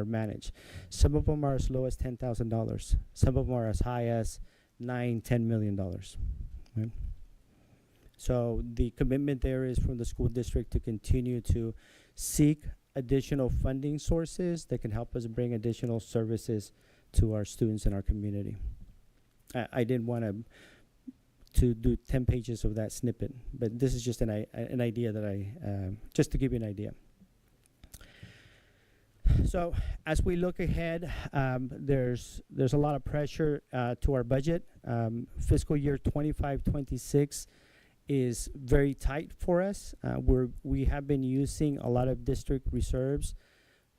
are managed. Some of them are as low as $10,000. Some of them are as high as $9, $10 million. Right? So the commitment there is from the school district to continue to seek additional funding sources that can help us bring additional services to our students in our community. I didn't want to do 10 pages of that snippet, but this is just an idea that just to give you an idea. So as we look ahead, there's a lot of pressure to our budget. Fiscal year 25-26 is very tight for us. We have been using a lot of district reserves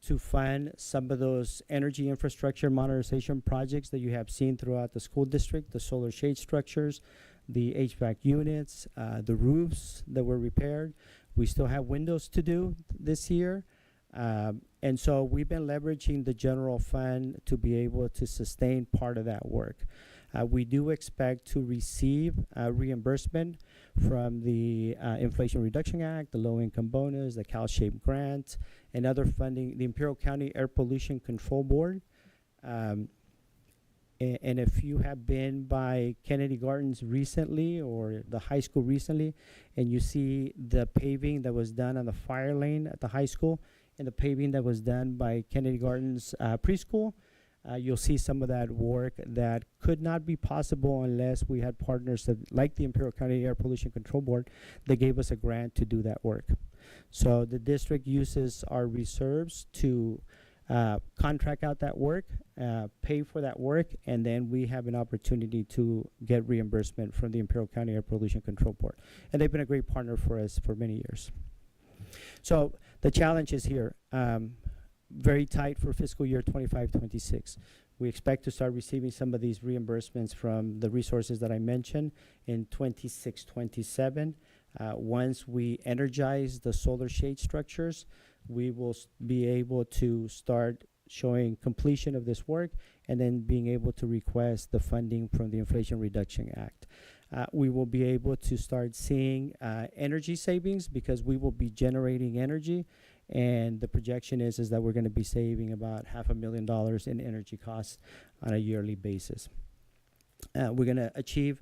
to fund some of those energy infrastructure modernization projects that you have seen throughout the school district, the solar shade structures, the HVAC units, the roofs that were repaired. We still have windows to do this year. And so we've been leveraging the general fund to be able to sustain part of that work. We do expect to receive reimbursement from the Inflation Reduction Act, the Low Income Bonus, the CalShape Grant, and other funding, the Imperial County Air Pollution Control Board. And if you have been by Kennedy Gardens recently or the high school recently, and you see the paving that was done on the fire lane at the high school and the paving that was done by Kennedy Gardens preschool, you'll see some of that work that could not be possible unless we had partners that, like the Imperial County Air Pollution Control Board, that gave us a grant to do that work. So the district uses our reserves to contract out that work, pay for that work, and then we have an opportunity to get reimbursement from the Imperial County Air Pollution Control Board. And they've been a great partner for us for many years. So the challenge is here. Very tight for fiscal year 25-26. We expect to start receiving some of these reimbursements from the resources that I mentioned in 26-27. Once we energize the solar shade structures, we will be able to start showing completion of this work and then being able to request the funding from the Inflation Reduction Act. We will be able to start seeing energy savings because we will be generating energy, and the projection is that we're going to be saving about $500,000 in energy costs on a yearly basis. We're going to achieve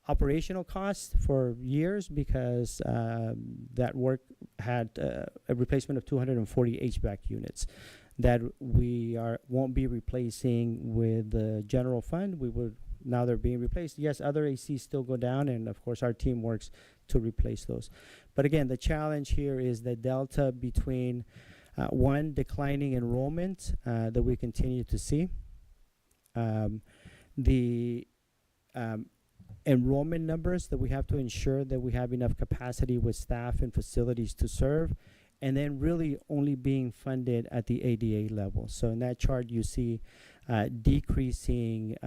operational costs for years because that work had a replacement of 240 HVAC units that we won't be replacing with the general fund. Now they're being replaced. Yes, other ACs still go down, and of course our team works to replace those. But again, the challenge here is the delta between one, declining enrollment that we continue to see, the enrollment numbers that we have to ensure that we have enough capacity with staff and facilities to serve, and then really only being funded at the ADA level. So in that chart you see decreasing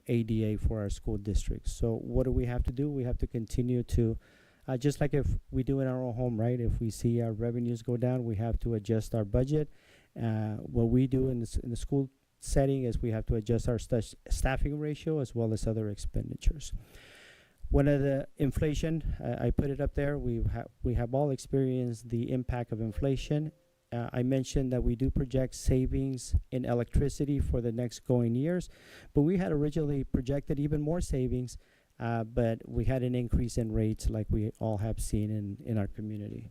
ADA for our school districts. So what do we have to do? We have to continue to, just like if we do in our own home, right? If we see our revenues go down, we have to adjust our budget. What we do in the school setting is we have to adjust our staffing ratio as well as other expenditures. One of the inflation, I put it up there, we have all experienced the impact of inflation. I mentioned that we do project savings in electricity for the next going years, but we had originally projected even more savings, but we had an increase in rates like we all have seen in our community.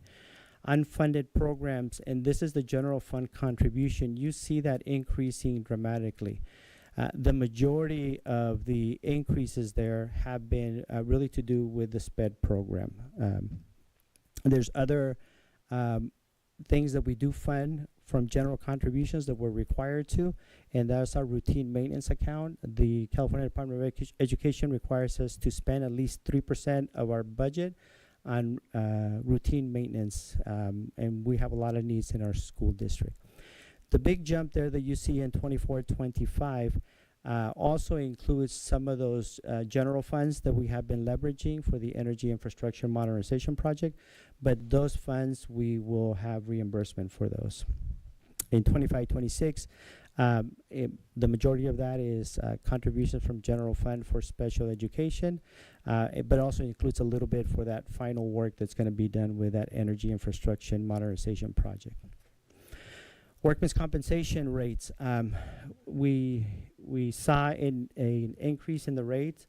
Unfunded programs, and this is the general fund contribution, you see that increasing dramatically. The majority of the increases there have been really to do with the SPED program. There's other things that we do fund from general contributions that we're required to, and that's our routine maintenance account. The California Department of Education requires us to spend at least 3% of our budget on routine maintenance, and we have a lot of needs in our school district. The big jump there that you see in 24-25 also includes some of those general funds that we have been leveraging for the Energy Infrastructure Modernization Project, but those funds, we will have reimbursement for those. In 25-26, the majority of that is contributions from general fund for special education, but also includes a little bit for that final work that's going to be done with that Energy Infrastructure Modernization Project. Workmen's compensation rates. We saw an increase in the rates.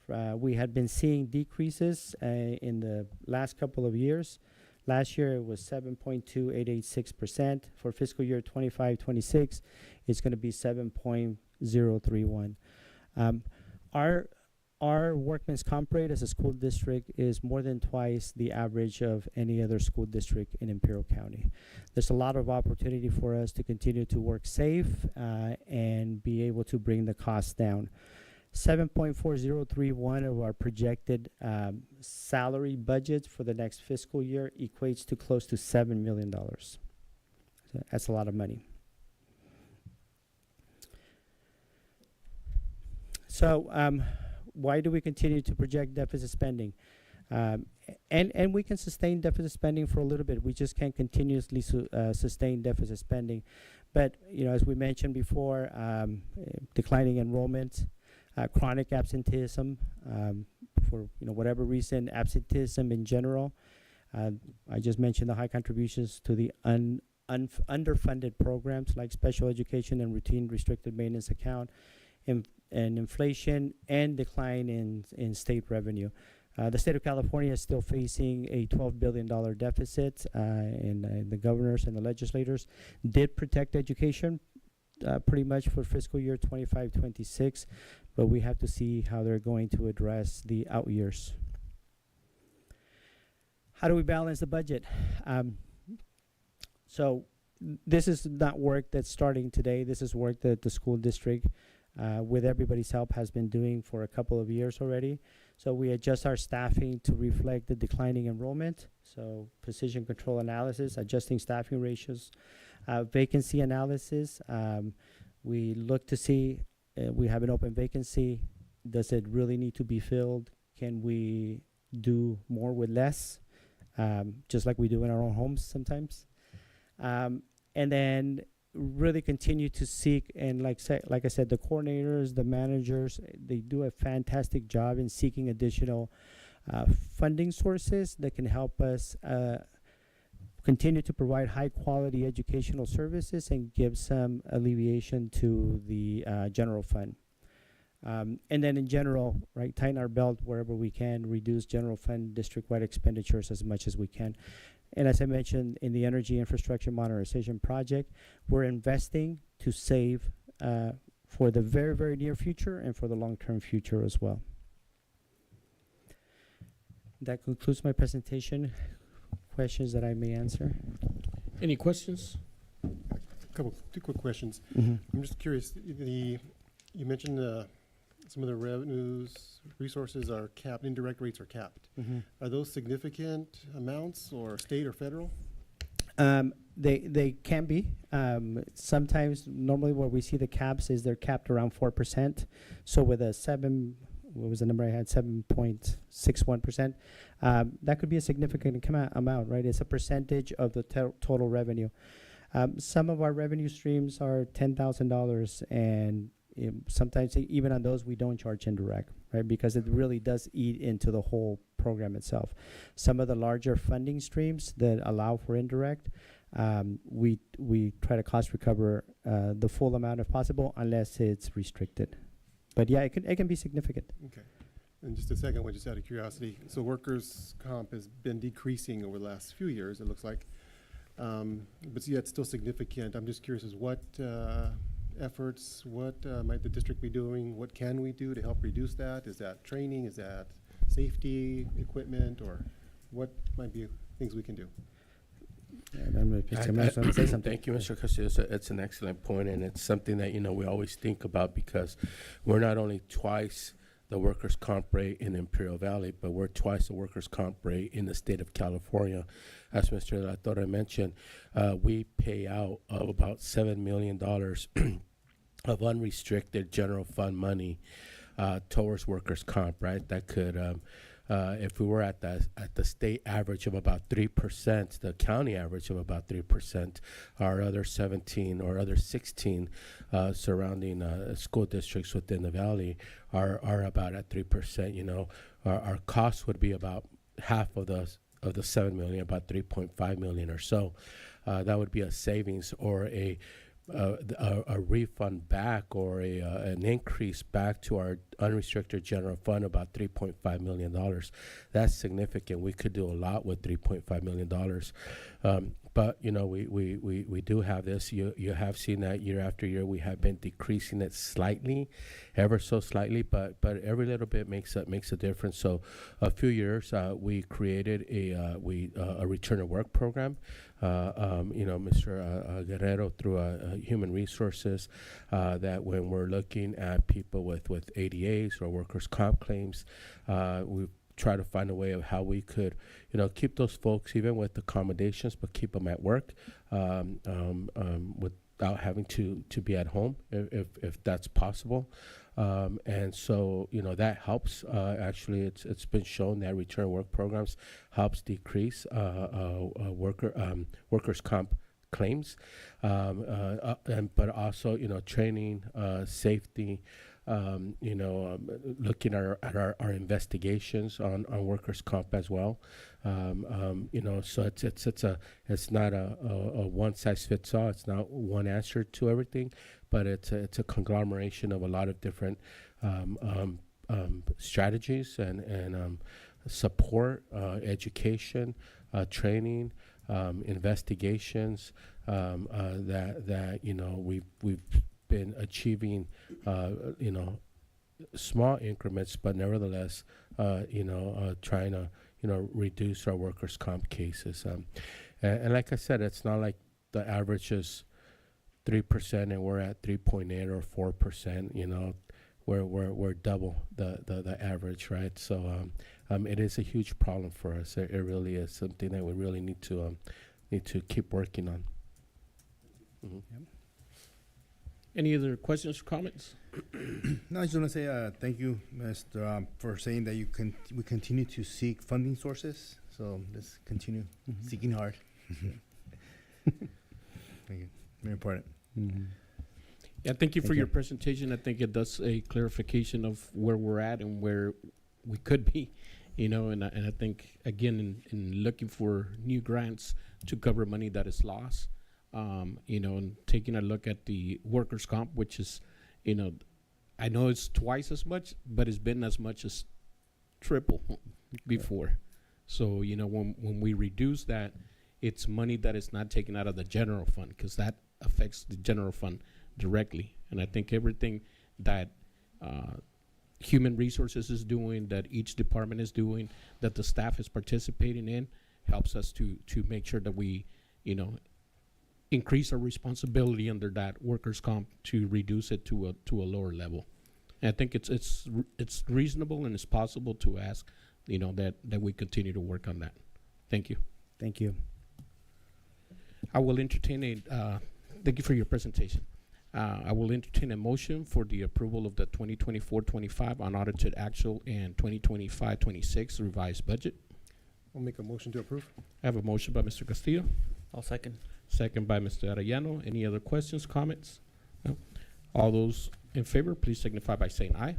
We had been seeing decreases in the last couple of years. Last year it was 7.2886%. For fiscal year 25-26, it's going to be 7.031. Our workman's comp rate as a school district is more than twice the average of any other school district in Imperial County. There's a lot of opportunity for us to continue to work safe and be able to bring the costs down. 7.4031 of our projected salary budget for the next fiscal year equates to close to $7 million. So that's a lot of money. So why do we continue to project deficit spending? And we can sustain deficit spending for a little bit. We just can't continuously sustain deficit spending. But as we mentioned before, declining enrollment, chronic absenteeism, for whatever reason, absenteeism in general. I just mentioned the high contributions to the underfunded programs like special education and routine restricted maintenance account, and inflation and decline in state revenue. The state of California is still facing a $12 billion deficit, and the governors and the legislators did protect education pretty much for fiscal year 25-26, but we have to see how they're going to address the out years. How do we balance the budget? So this is not work that's starting today. This is work that the school district, with everybody's help, has been doing for a couple of years already. So we adjust our staffing to reflect the declining enrollment. So position control analysis, adjusting staffing ratios, vacancy analysis. We look to see, we have an open vacancy. Does it really need to be filled? Can we do more with less? Just like we do in our own homes sometimes. And then really continue to seek, and like I said, the coordinators, the managers, they do a fantastic job in seeking additional funding sources that can help us continue to provide high quality educational services and give some alleviation to the general fund. And then in general, right, tighten our belt wherever we can, reduce general fund district-wide expenditures as much as we can. And as I mentioned, in the energy infrastructure modernization project, we're investing to save for the very, very near future and for the long-term future as well. That concludes my presentation. Questions that I may answer? Any questions? Two quick questions. Mm-hmm. I'm just curious, you mentioned some of the revenues, resources are capped, indirect rates are capped. Mm-hmm. Are those significant amounts, or state or federal? They can be. Sometimes, normally where we see the caps is they're capped around 4%. So with a what was the number I had, 7.61%, that could be a significant amount, right? It's a percentage of the total revenue. Some of our revenue streams are $10,000, and sometimes even on those we don't charge indirect, right? Because it really does eat into the whole program itself. Some of the larger funding streams that allow for indirect, we try to cost recover the full amount if possible, unless it's restricted. But yeah, it can be significant. Okay. And just a second one, just out of curiosity. So workers' comp has been decreasing over the last few years, it looks like. But yet still significant. I'm just curious as what efforts, what might the district be doing? What can we do to help reduce that? Is that training? Is that safety equipment? Or what might be things we can do? Say something. Thank you, Mr. Castillo. It's an excellent point, and it's something that we always think about, because we're not only twice the workers' comp rate in Imperial Valley, but we're twice the workers' comp rate in the state of California. As Mr. La Torre mentioned, we pay out of about $7 million of unrestricted general fund money towards workers' comp, right? That could, if we were at the state average of about 3%, the county average of about 3%, our other 17 or other 16 surrounding school districts within the valley are about at 3%. Our costs would be about half of the 7 million, about 3.5 million or so. that would be a savings or a refund back or an increase back to our unrestricted general fund, about $3.5 million. That's significant. We could do a lot with $3.5 million. But you know, we do have this. You have seen that year after year we have been decreasing it slightly, ever so slightly, but every little bit makes a difference. So a few years we created a return to work program. You know, Mr. Guerrero through Human Resources, that when we're looking at people with ADAs or workers' comp claims, we try to find a way of how we could, you know, keep those folks even with accommodations, but keep them at work without having to be at home if that's possible. And so, you know, that helps. Actually, it's been shown that return work programs helps decrease workers' comp claims, but also, you know, training, safety, you know, looking at our investigations on workers' comp as well. You know, so it's not a one size fits all. It's not one answer to everything, but it's a conglomeration of a lot of different strategies and support, education, training, investigations that you know we've been achieving, you know, small increments, but nevertheless, you know, trying to, you know, reduce our workers' comp cases. And like I said, it's not like the average is 3% and we're at 3.8 or 4%. You know, we're double the average, right? So it is a huge problem for us. It really is something that we really need to keep working on. Mm-hmm. Yep. Any other questions or comments? No, I just want to say thank you, Mr. For saying that we continue to seek funding sources. So let's continue seeking hard. Thank you. Very important. Yeah, thank you for Thank your you. presentation. I think it does a clarification of where we're at and where we could be, you know, and I think, again, in looking for new grants to cover money that is lost, you know, and taking a look at the workers' comp, which is, you know, I know it's twice as much, but it's been as much as triple before. So, you know, when we reduce that, it's money that is not taken out of the general fund, because that affects the general fund directly. And I think everything that Human Resources is doing, that each department is doing, that the staff is participating in, helps us to make sure that we, you know, increase our responsibility under that workers' comp to reduce it to a lower level. And I think it's reasonable and it's possible to ask, you know, that we continue to work on that. Thank you. Thank you. I will entertain thank you for your presentation. I will entertain a motion for the approval of the 2024-25 unaudited actual and 2025-26 revised budget. I'll make a motion to approve. I have a motion by Mr. Castillo, I'll second. second by Mr. Arellano. Any other questions, comments? No? All those in favor, please signify by saying aye.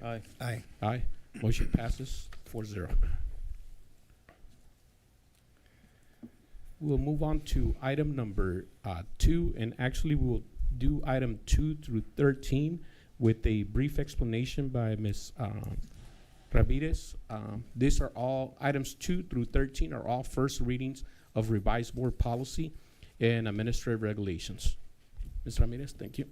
Aye. Aye. Aye. Motion passes 4-0. We'll move on to item number 2, and actually we'll do item 2 through 13 with a brief explanation by Ms. Ramirez. These are all, items 2 through 13 are all first readings of revised board policy and administrative regulations. Ms. Ramirez, thank you.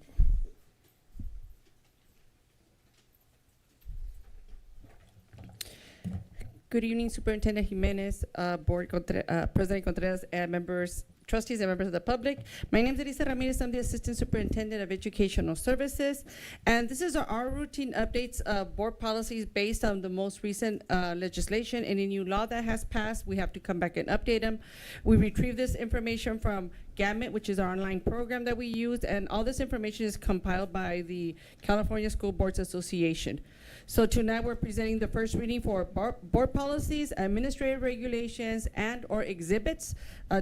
Good evening, Superintendent Jimenez, President Contreras, and members, trustees and members of the public. My name is Elisa Ramirez. I'm the Assistant Superintendent of Educational Services. And this is our routine updates of board policies based on the most recent legislation. Any new law that has passed, we have to come back and update them. We retrieve this information from Gamut, which is our online program that we use, and all this information is compiled by the California School Boards Association. So tonight we're presenting the first reading for board policies, administrative regulations, and/or exhibits,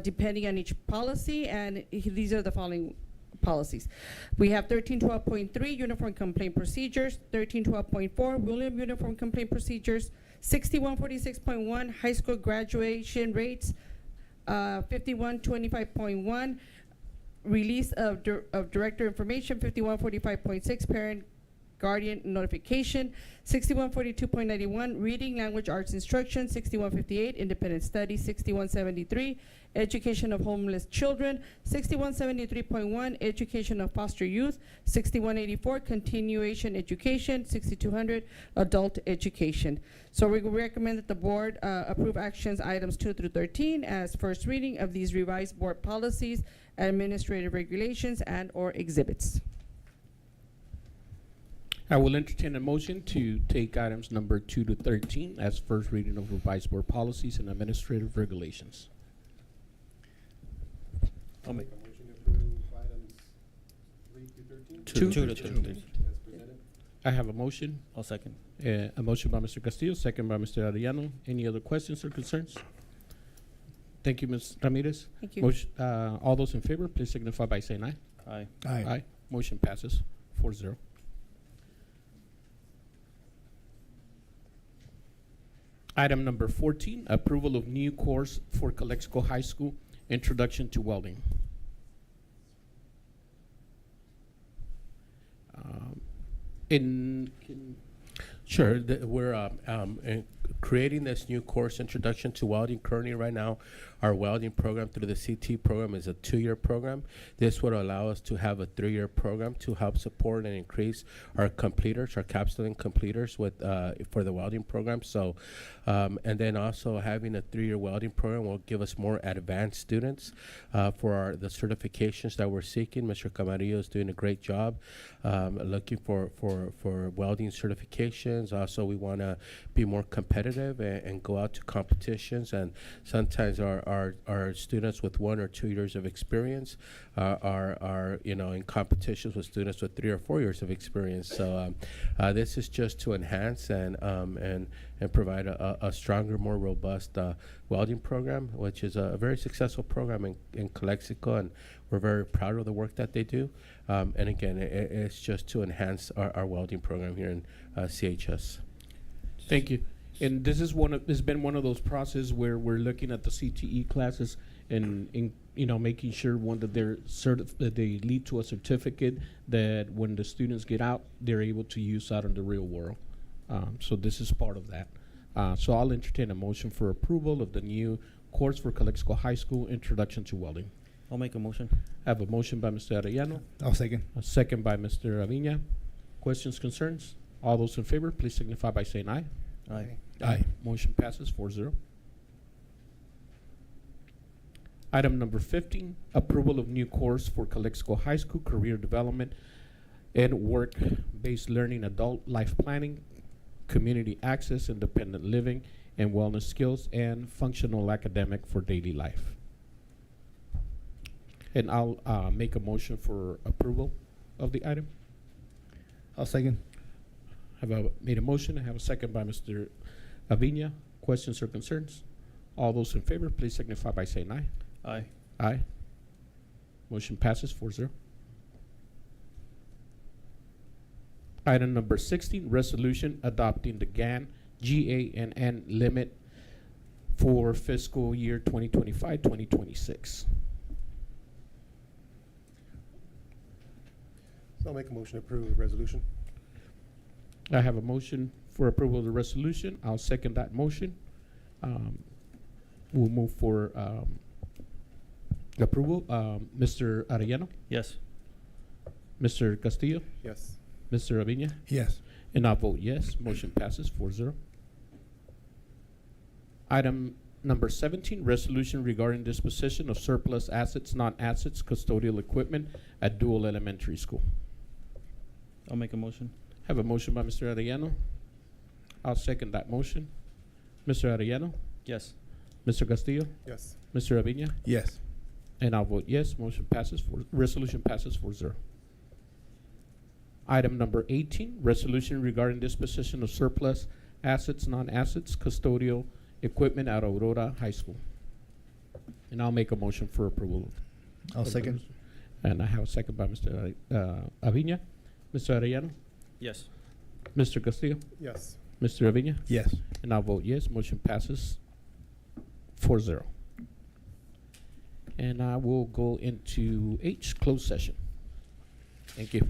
depending on each policy. And these are the following policies. We have 1312.3 Uniform Complaint Procedures, 1312.4 William Uniform Complaint Procedures, 6146.1 High School Graduation Rates, 5125.1, release of director information. 5145.6, parent guardian notification. 6142.91, reading language arts instruction. 6158, independent study. 6173, education of homeless children. 6173.1, education of foster youth. 6184, continuation education. 6200, adult education. So we recommend that the board approve actions items 2 through 13 as first reading of these revised board policies, administrative regulations, and or exhibits. I will entertain a motion to take items number 2 to 13 as first reading of revised board policies and administrative regulations. I'll make a motion to approve items 3 through 13. Two. Two to 13. As presented. I have a motion. I'll second. A motion by Mr. Castillo, second by Mr. Arellano. Any other questions or concerns? Thank you, Ms. Ramirez. Thank you. Motion, all those in favor, please signify by saying aye. Aye. Aye. Motion passes 4-0. Item number 14, approval of new course for Calexico High School, Introduction to Welding. Sure. We're creating this new course, Introduction to Welding. Currently, right now, our welding program through the CT program is a 2-year program. This would allow us to have a 3-year program to help support and increase our completers, our capstone completers with for the welding program. So, and then also having a 3-year welding program will give us more advanced students for the certifications that we're seeking. Mr. Camarillo is doing a great job looking for welding certifications. Also, we want to be more competitive and go out to competitions. And sometimes our students with 1 or 2 years of experience are in competitions with students with 3 or 4 years of experience. So this is just to enhance and provide a stronger, more robust welding program, which is a very successful program in Calexico, and we're very proud of the work that they do. And again, it's just to enhance our welding program here in CHS. Thank you. And this is has been one of those processes where we're looking at the CTE classes and making sure that that they lead to a certificate that when the students get out, they're able to use out in the real world. So this is part of that. So I'll entertain a motion for approval of the new course for Calexico High School, Introduction to Welding. I'll make a motion. I have a motion by Mr. Arellano, I'll second. a second by Mr. Avina. Questions, concerns? All those in favor, please signify by saying aye. Aye. Aye. Motion passes 4-0. Item number 15, approval of new course for Calexico High School, Career Development and Work-Based Learning, Adult Life Planning, Community Access, Independent Living, and Wellness Skills, and Functional Academic for Daily Life. And I'll make a motion for approval of the item. I'll second. Made a motion. I have a second by Mr. Avina. Questions or concerns? All those in favor, please signify by saying aye. Aye. Aye. Motion passes 4-0. Item number 16, resolution adopting the GANN limit for fiscal year 2025-2026. So I'll make a motion to approve the resolution. I have a motion for approval of the resolution. I'll second that motion. We'll move for approval. Mr. Arellano, Yes. Mr. Castillo, Yes. Mr. Avina, Yes. and I'll vote yes. Motion passes 4-0. Item number 17, resolution regarding disposition of surplus assets, non-assets, custodial equipment at Dual Elementary School. I'll make a motion. Have a motion by Mr. Arellano. I'll second that motion. Mr. Arellano, Yes. Mr. Castillo, Yes. Mr. Avina, Yes. and I'll vote yes. Motion passes resolution passes 4-0. Item number 18, resolution regarding disposition of surplus assets, non-assets, custodial equipment at Aurora High School. And I'll make a motion for approval. I'll second. And I have a second by Mr. Avina. Mr. Arellano, Yes. Mr. Castillo, Yes. Mr. Avina, Yes. and I'll vote yes. Motion passes 4-0. And I will go into H, closed session. Thank you.